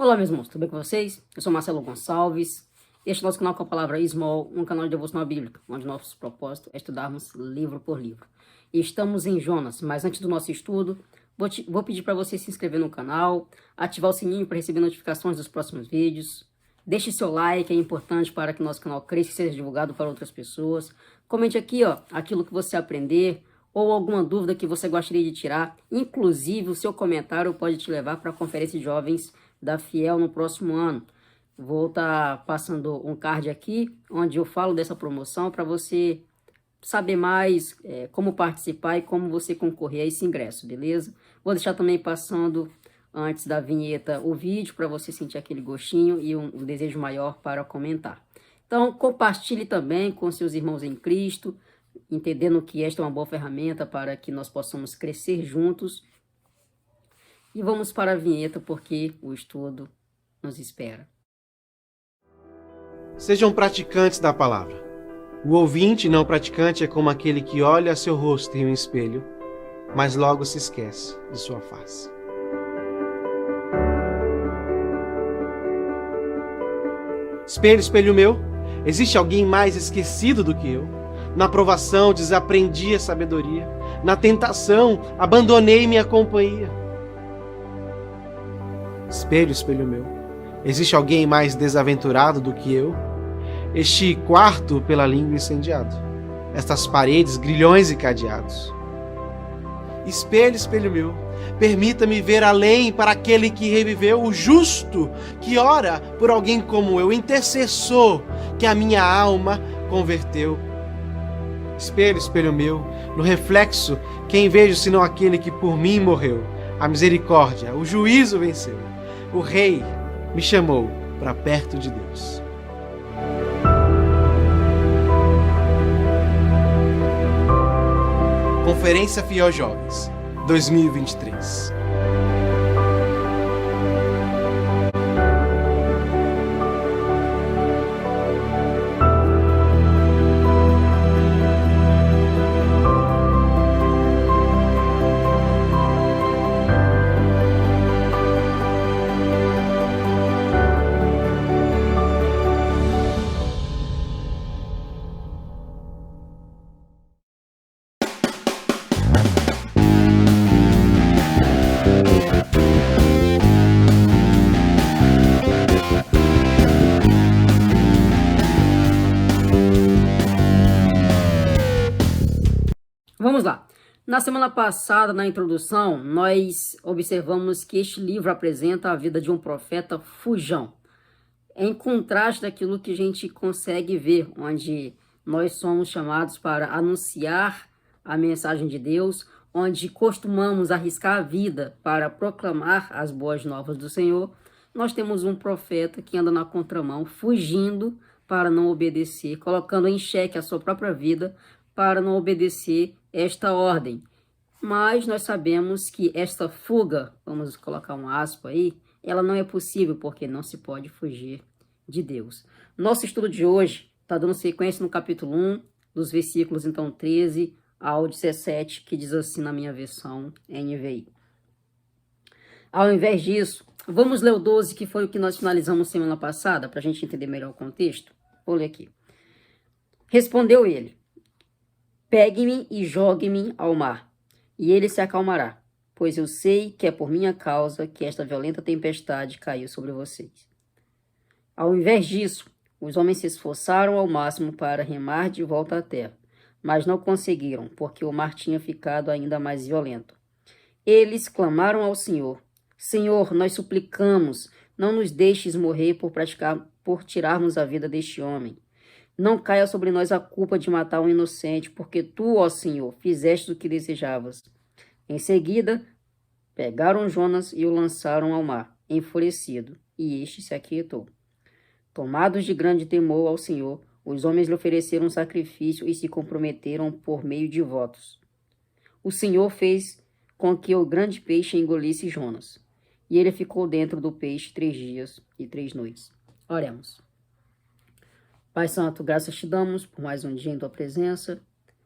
Olá, meus irmãos, tudo bem com vocês? Eu sou Marcelo Gonçalves. Este é o nosso canal com a palavra Small, um canal de devocional bíblica, onde nosso propósito é estudarmos livro por livro. E estamos em Jonas, mas antes do nosso estudo, vou pedir para você se inscrever no canal, ativar o sininho para receber notificações dos próximos vídeos. Deixe seu like, é importante para que nosso canal cresça e seja divulgado para outras pessoas. Comente aqui, aquilo que você aprender, ou alguma dúvida que você gostaria de tirar. Inclusive, o seu comentário pode te levar para a Conferência de Jovens da Fiel no próximo ano. Vou estar passando um card aqui, onde eu falo dessa promoção para você saber mais como participar e como você concorrer a esse ingresso, beleza? Vou deixar também passando, antes da vinheta, o vídeo para você sentir aquele gostinho e um desejo maior para comentar. Então, compartilhe também com seus irmãos em Cristo, entendendo que esta é uma boa ferramenta para que nós possamos crescer juntos. E vamos para a vinheta, porque o estudo nos espera. Sejam praticantes da palavra. O ouvinte não praticante é como aquele que olha seu rosto em um espelho, mas logo se esquece de sua face. Espelho, espelho meu, existe alguém mais esquecido do que eu? Na provação desaprendi a sabedoria, na tentação abandonei minha companhia. Espelho, espelho meu, existe alguém mais desaventurado do que eu? Este quarto pela língua incendiado, estas paredes, grilhões e cadeados. Espelho, espelho meu, permita-me ver além para aquele que reviveu, o justo, que ora por alguém como eu, intercessor, que a minha alma converteu. Espelho, espelho meu, no reflexo, quem vejo senão aquele que por mim morreu? A misericórdia, o juízo venceu. O Rei me chamou para perto de Deus. Conferência Fiel Jovens, 2023. Vamos lá. Na semana passada, na introdução, nós observamos que este livro apresenta a vida de um profeta fujão. Em contraste daquilo que a gente consegue ver, onde nós somos chamados para anunciar a mensagem de Deus, onde costumamos arriscar a vida para proclamar as boas novas do Senhor, nós temos um profeta que anda na contramão, fugindo para não obedecer, colocando em xeque a sua própria vida para não obedecer esta ordem. Mas nós sabemos que esta fuga, vamos colocar um aspa aí, ela não é possível porque não se pode fugir de Deus. Nosso estudo de hoje está dando sequência no capítulo 1, dos versículos então 13 ao 17, que diz assim na minha versão NVI. Ao invés disso, vamos ler o 12, que foi o que nós finalizamos semana passada, para a gente entender melhor o contexto. Vou ler aqui. Respondeu ele: pegue-me e jogue-me ao mar, e ele se acalmará, pois eu sei que é por minha causa que esta violenta tempestade caiu sobre vocês. Ao invés disso, os homens se esforçaram ao máximo para remar de volta à terra, mas não conseguiram, porque o mar tinha ficado ainda mais violento. Eles clamaram ao Senhor: Senhor, nós suplicamos, não nos deixes morrer por tirarmos a vida deste homem. Não caia sobre nós a culpa de matar um inocente, porque tu, ó Senhor, fizeste o que desejavas. Em seguida, pegaram Jonas e o lançaram ao mar, enfurecido, e este se aquietou. Tomados de grande temor ao Senhor, os homens lhe ofereceram sacrifício e se comprometeram por meio de votos. O Senhor fez com que o grande peixe engolisse Jonas, e ele ficou dentro do peixe 3 dias e 3 noites. Oremos. Pai Santo, graças te damos por mais um dia em tua presença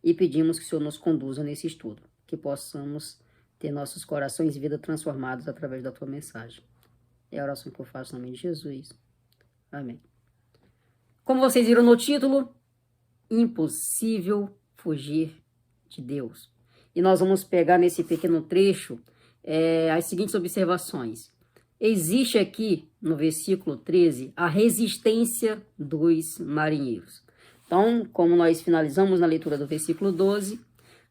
e pedimos que o Senhor nos conduza nesse estudo, que possamos ter nossos corações e vida transformados através da tua mensagem. É a oração que eu faço no nome de Jesus. Amém. Como vocês viram no título, impossível fugir de Deus. E nós vamos pegar nesse pequeno trecho as seguintes observações. Existe aqui, no versículo 13, a resistência dos marinheiros. Então, como nós finalizamos na leitura do versículo 12,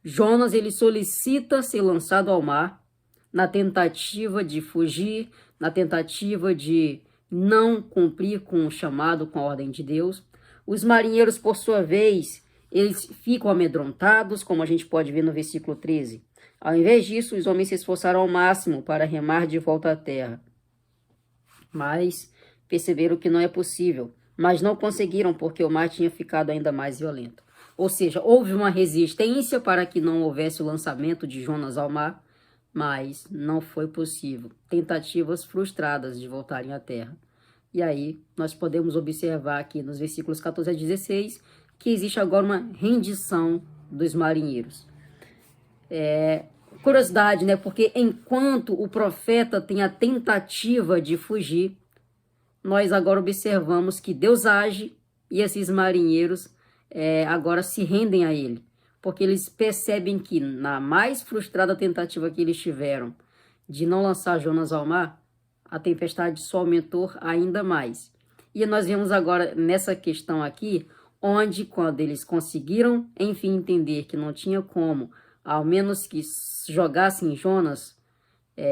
Jonas ele solicita ser lançado ao mar na tentativa de fugir, na tentativa de não cumprir com o chamado, com a ordem de Deus. Os marinheiros, por sua vez, eles ficam amedrontados, como a gente pode ver no versículo 13. Ao invés disso, os homens se esforçaram ao máximo para remar de volta à terra. Mas perceberam que não é possível. Mas não conseguiram porque o mar tinha ficado ainda mais violento. Ou seja, houve uma resistência para que não houvesse o lançamento de Jonas ao mar, mas não foi possível. Tentativas frustradas de voltarem à terra. E aí nós podemos observar aqui nos versículos 14 a 16 que existe agora uma rendição dos marinheiros. Curiosidade, né? Porque enquanto o profeta tem a tentativa de fugir, nós agora observamos que Deus age e esses marinheiros agora se rendem a ele. Porque eles percebem que na mais frustrada tentativa que eles tiveram de não lançar Jonas ao mar, a tempestade só aumentou ainda mais. E nós vemos agora nessa questão aqui, onde quando eles conseguiram, enfim, entender que não tinha como, ao menos que jogassem Jonas,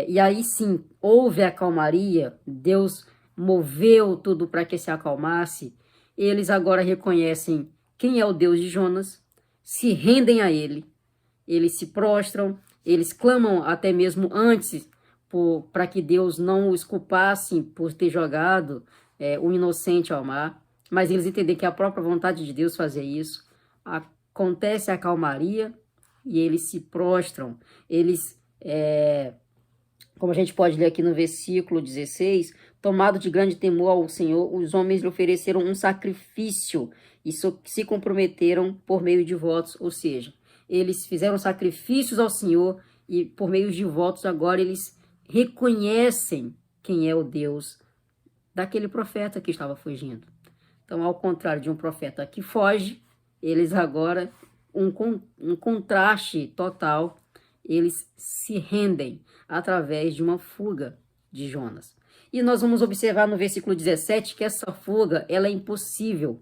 e aí sim, houve a calmaria, Deus moveu tudo para que se acalmasse, eles agora reconhecem quem é o Deus de Jonas, se rendem a ele, eles se prostram, eles clamam até mesmo antes para que Deus não os culpasse por ter jogado um inocente ao mar, mas eles entendem que é a própria vontade de Deus fazer isso. Acontece a calmaria e eles se prostram. Eles, como a gente pode ler aqui no versículo 16, tomado de grande temor ao Senhor, os homens lhe ofereceram um sacrifício e se comprometeram por meio de votos, ou seja, eles fizeram sacrifícios ao Senhor e por meio de votos agora eles reconhecem quem é o Deus daquele profeta que estava fugindo. Então, ao contrário de um profeta que foge, eles agora, um contraste total, eles se rendem através de uma fuga de Jonas. E nós vamos observar no versículo 17 que essa fuga ela é impossível.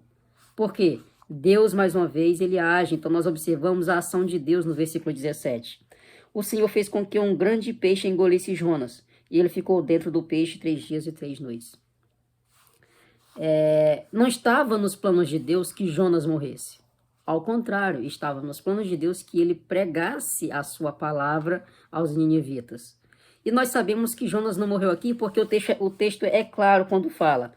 Por quê? Deus, mais uma vez, ele age. Então, nós observamos a ação de Deus no versículo 17. O Senhor fez com que um grande peixe engolisse Jonas, e ele ficou dentro do peixe 3 dias e 3 noites. Não estava nos planos de Deus que Jonas morresse. Ao contrário, estava nos planos de Deus que ele pregasse a sua palavra aos ninivitas. E nós sabemos que Jonas não morreu aqui porque o texto é claro quando fala.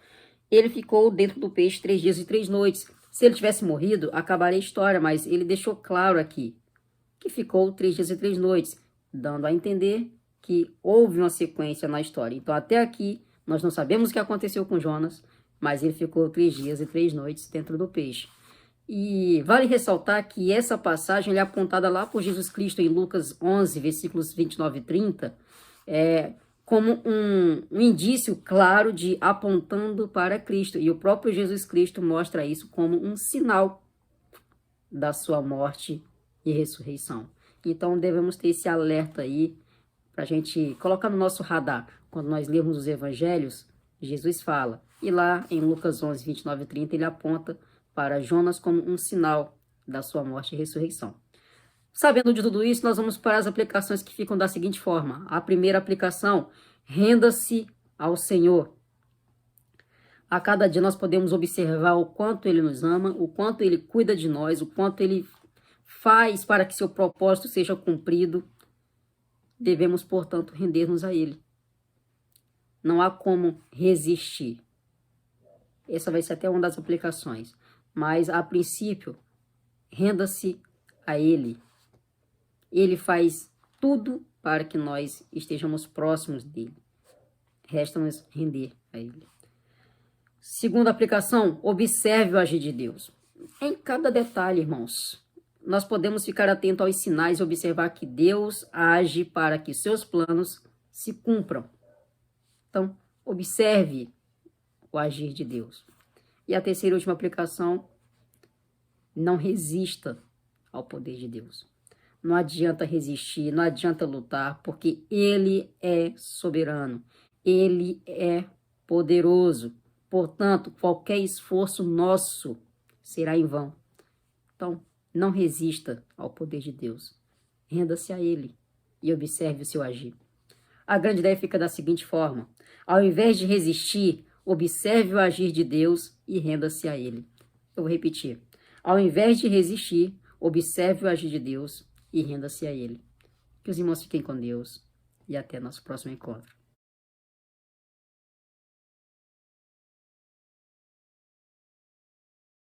Ele ficou dentro do peixe 3 dias e 3 noites. Se ele tivesse morrido, acabaria a história, mas ele deixou claro aqui que ficou 3 dias e 3 noites, dando a entender que houve uma sequência na história. Então, até aqui, nós não sabemos o que aconteceu com Jonas, mas ele ficou 3 dias e 3 noites dentro do peixe. E vale ressaltar que essa passagem é apontada lá por Jesus Cristo em Lucas 11, versículos 29 e 30, como um indício claro de apontando para Cristo. E o próprio Jesus Cristo mostra isso como um sinal da sua morte e ressurreição. Então devemos ter esse alerta aí para a gente colocar no nosso radar. Quando nós lemos os evangelhos, Jesus fala. E lá em Lucas 11, 29 e 30, ele aponta para Jonas como um sinal da sua morte e ressurreição. Sabendo de tudo isso, nós vamos para as aplicações que ficam da seguinte forma. A primeira aplicação, renda-se ao Senhor. A cada dia nós podemos observar o quanto Ele nos ama, o quanto Ele cuida de nós, o quanto Ele faz para que seu propósito seja cumprido. Devemos, portanto, render-nos a Ele. Não há como resistir. Essa vai ser até uma das aplicações. Mas, a princípio, renda-se a Ele. Ele faz tudo para que nós estejamos próximos dele. Resta-nos render a Ele. Segunda aplicação, observe o agir de Deus. Em cada detalhe, irmãos, nós podemos ficar atentos aos sinais e observar que Deus age para que seus planos se cumpram. Então, observe o agir de Deus. E a terceira e última aplicação, não resista ao poder de Deus. Não adianta resistir, não adianta lutar, porque Ele é soberano, Ele é poderoso. Portanto, qualquer esforço nosso será em vão. Então, não resista ao poder de Deus. Renda-se a Ele e observe o seu agir. A grande ideia fica da seguinte forma: ao invés de resistir, observe o agir de Deus e renda-se a Ele. Eu vou repetir. Ao invés de resistir, observe o agir de Deus e renda-se a Ele. Que os irmãos fiquem com Deus e até nosso próximo encontro.